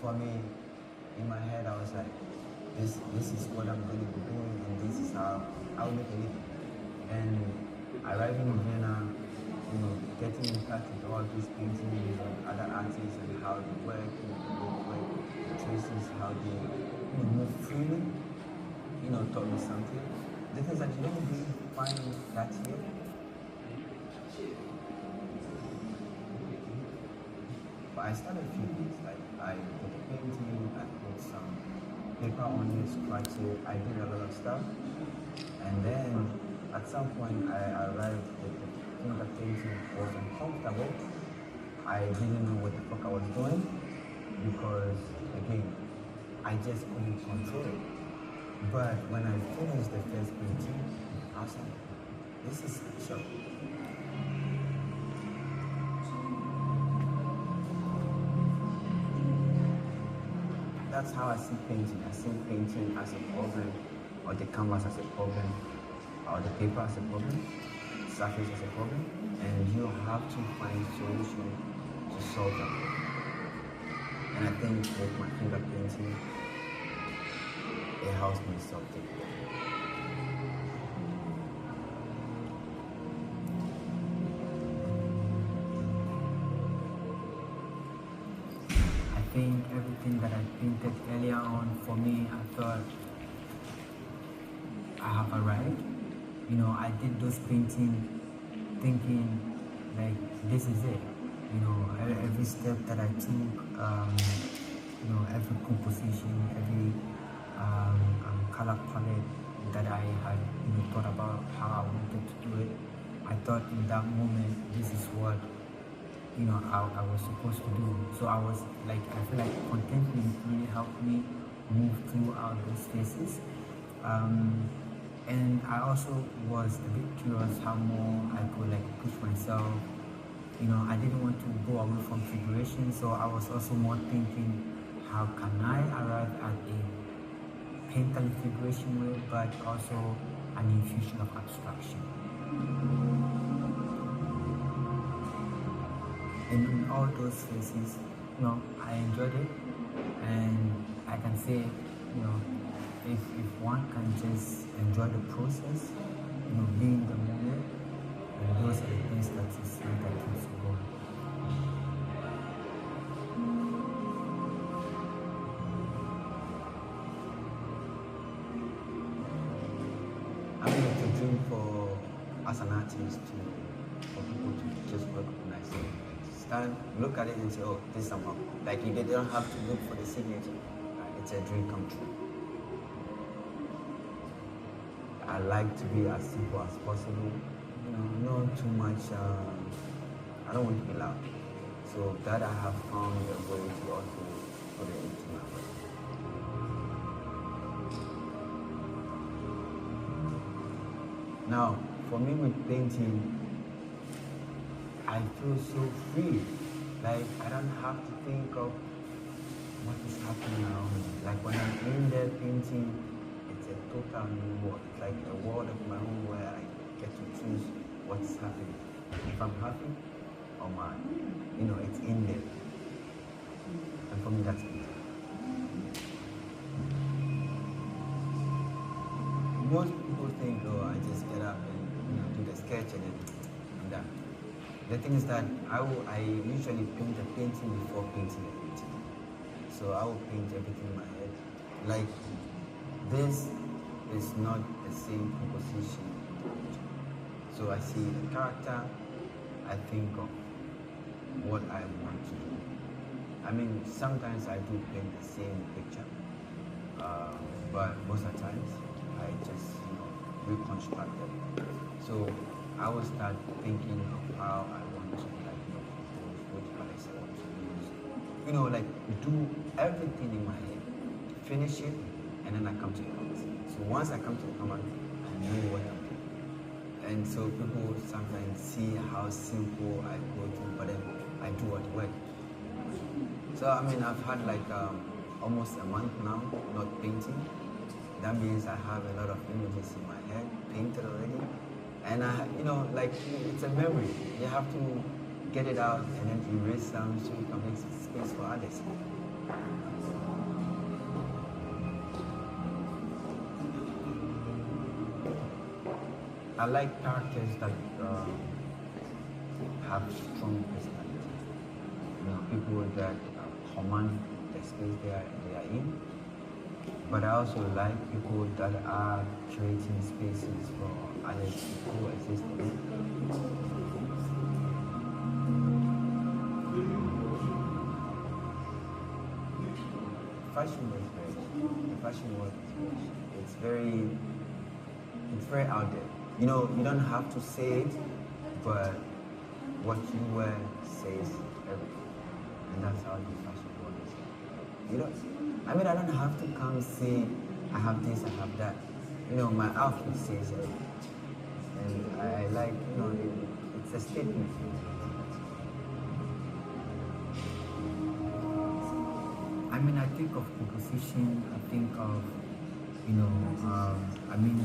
for me, in my head, I was like, this is what I'm going to be doing, and this is how I'll make a living. And arriving in Vienna, getting in touch with all these paintings and other artists and how they work, the traces, how they move freely, taught me something. The things that you don't really find that here. But I started a few things, like I did a painting, I put some paper on it, scratched it, I did a lot of stuff. And then at some point I arrived at the thing that painting was uncomfortable. I didn't know what the fuck I was doing because again, I just couldn't control it. But when I finished the first painting, I was like, this is special. That's how I see painting. I see painting as a problem, or the canvas as a problem, or the paper as a problem, surface as a problem, and you have to find solution to solve that problem. And I think with my finger painting, it helps me solve it. I think everything that I painted earlier on, for me, I thought I have arrived. I did those paintings thinking like this is it. Every step that I took, every composition, every color palette that I had thought about how I wanted to do it. I thought in that moment this is what I was supposed to do. So I was like, I feel like contentment really helped me move throughout those phases. And I also was a bit curious how more I could like push myself. I didn't want to go away from figuration, so I was also more thinking, how can I arrive at a painterly figuration way, but also an infusion of abstraction. And in all those phases, I enjoyed it, and I can say, if one can just enjoy the process, be in the moment, and those are the things that you see that keeps you going. I mean, it's a dream for as an artist for people to just recognize it. Stand, look at it and say, oh, this is somehow. Like they don't have to look for the signature. It's a dream come true. I like to be as simple as possible. Not too much. I don't want to be loud. So that I have found a way to also put it into my work. Now, for me with painting, I feel so free. Like I don't have to think of what is happening around me. Like when I'm in there painting, it's a total new world. It's like a world of my own where I get to choose what's happening. If I'm happy or mad, it's in there. And for me, that's it. Most people think, oh, I just get up and do the sketch and then I'm done. The thing is that I usually paint a painting before painting a painting. So I will paint everything in my head. Like this is not the same composition. So I see the character, I think of what I want to do. I mean, sometimes I do paint the same picture, but most of the times I just reconstruct it. So I will start thinking of how I want to compose, which colors I want to use. Do everything in my head, finish it, and then I come to the canvas. So once I come to the canvas, I know what I'm doing. And so people sometimes see how simple I go through, but then I do what work. So I mean, I've had like almost a month now not painting. That means I have a lot of images in my head painted already, and it's a memory. You have to get it out and then erase them so you can make space for others. I like characters that have strong personality. People that command the space they are in. But I also like people that are creating spaces for others to coexist in it. Fashion is great. The fashion world is great. It's very out there. You don't have to say it, but what you wear says everything. And that's how the fashion world is. I don't have to come and say, I have this, I have that. My outfit says everything. And I like, it's a statement. I think of composition, I think of,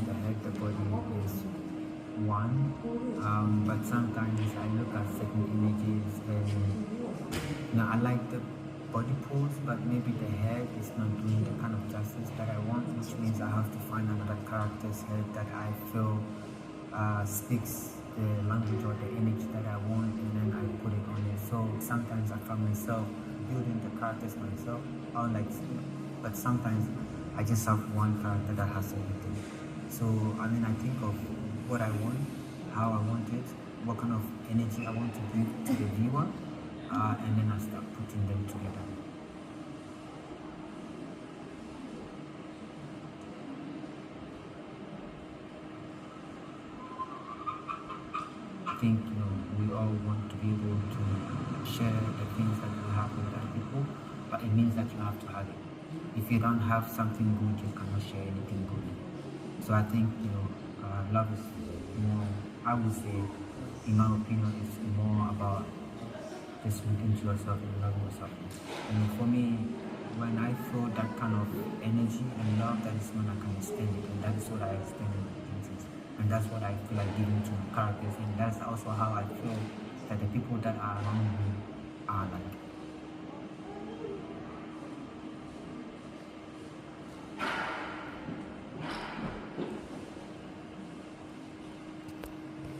the head, the body is one, but sometimes I look at certain images and, I like the body pose, but maybe the head is not doing the kind of justice that I want, which means I have to find another character's head that I feel speaks the language or the image that I want, and then I put it on it. So sometimes I find myself building the characters myself, but sometimes I just have one character that has everything. So I think of what I want, how I want it, what kind of energy I want to give to the viewer, and then I start putting them together. I think we all want to be able to share the things that we have with other people, but it means that you have to have it. If you don't have something good, you cannot share anything good. So I think love is more, I would say, in my opinion, it's more about just looking to yourself and loving yourself. For me, when I feel that kind of energy and love, that is when I can extend it, and that is what I extend in my paintings. And that's what I feel like giving to my characters, and that's also how I feel that the people that are around me are like.